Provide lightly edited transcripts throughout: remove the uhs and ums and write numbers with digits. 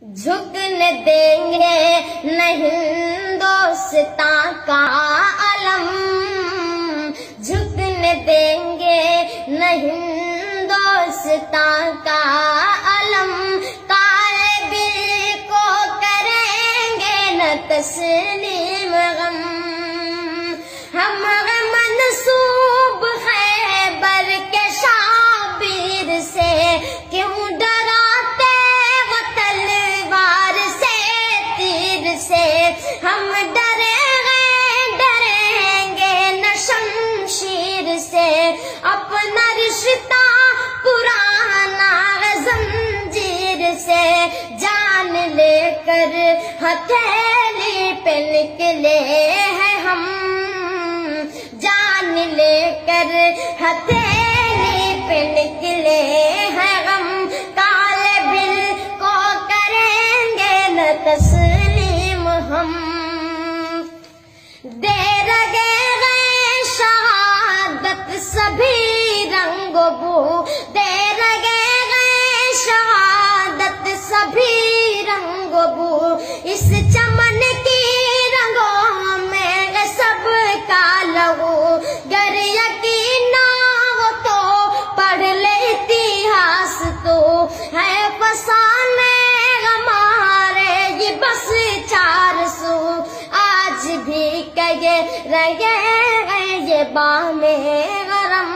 جھکنے دیں گے نہیں ہندوستاں کا علم، جھکنے دیں گے نہیں ہندوستاں کا علم، کالے بل کو کریں گے نہ تسلیم غم، ہم منسوب خیبر کے شابیر سے، کیوں ڈراتے وہ تلوار سے تیر سے، ہم ڈریں گے نہ شمشیر سے، اپنا رشتہ پرانا زنجیر سے، جان لے کر ہتھیلی پہ نکلے ہیں ہم، جان لے کر ہتھیلی پہ نکلے ہیں ہم، کالے بل کو کریں گے نہ تسلیم ہم، دے رگے گئے شہادت سبھی رنگ و بو، دے رگے گئے شہادت سبھی رنگ و بو، اس چمن کی رنگوں میں سب کا لہو، گر یقین نہ ہو تو پڑھ لے اتہاس، تو ہے فسانے ہمارے یہ بس 400، آج بھی کہے رہے ہیں یہ بام غرم،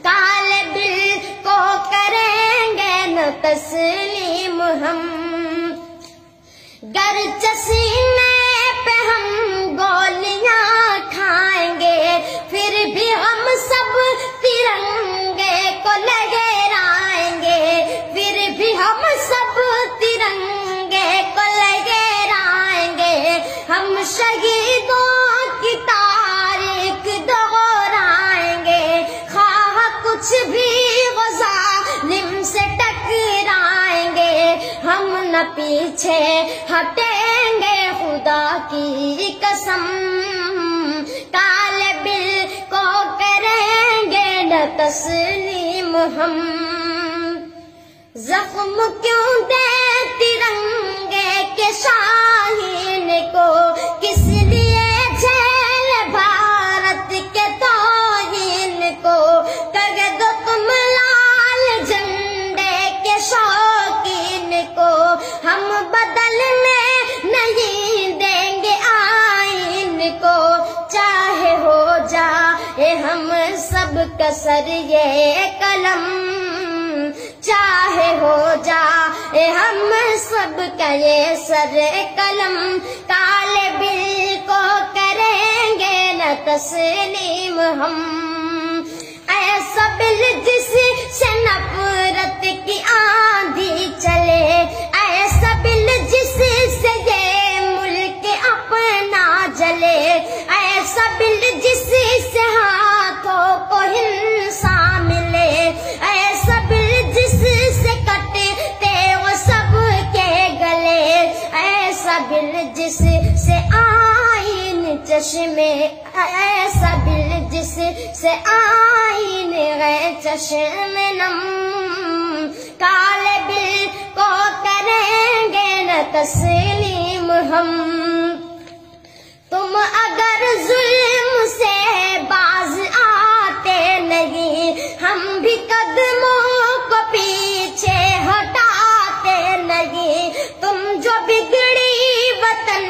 کالے بل کو کریں گے نہ تسلیم ہم، گرچہ سینے پہ ہم گولیاں کھائیں گے، پھر بھی ہم سب ترنگے کو لہرائیں گے، پھر بھی ہم سب ترنگے کو لہرائیں گے، ہم شہیدوں کی تاریخ دہرائیں گے، خواہ کچھ بھی وہ ظالم سے ٹکرائیں گے، ہم نہ پیچھے ہٹیں گے خدا کی قسم، کالے بل کو کریں گے نہ تسلیم ہم، زخم کیوں دے ترنگے کے شاہین کو، کس لیے جھیل بھارت کے توہین کو، کر دو تم لال جھنڈے کے شوقین کو، ہم بدلنے نہیں دیں گے آئین کو، چاہے ہو جائے ہم سب کا سر یہ قلم، چاہے ہو جائے ہم سب کا یہ سر قلم، کالے بل کو کریں گے نہ تسلیم ہم، ایسا بل جس سے نفرت کی آندھی چلے، ایسا بل جس سے یہ ملک اپنا جلے، ایسا بل جس سے ہاتھوں کو ہنسا ملے، ایسا بل جس سے کٹتے وہ سب کے گلے، ایسا بل جس سے آئین چشمے، ایسا بل جس سے آئین غیر چشم نم، کالے بل کو کریں گے نہ تسلیم ہم، تم اگر ظلم سے باز آتے نہیں، ہم بھی قدموں کو پیچھے ہٹاتے نہیں، تم جو بگڑی وطن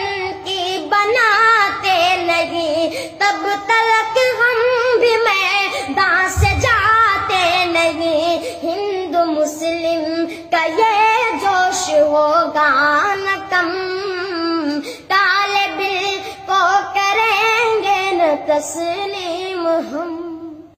کی بناتے نہیں، تب تلک ہم بھی میدان سے جاتے نہیں، ہندو مسلم کا یہ جوش ہوگا نہ کم، کالے بل کو کریں گے نہ تسلیم ہم۔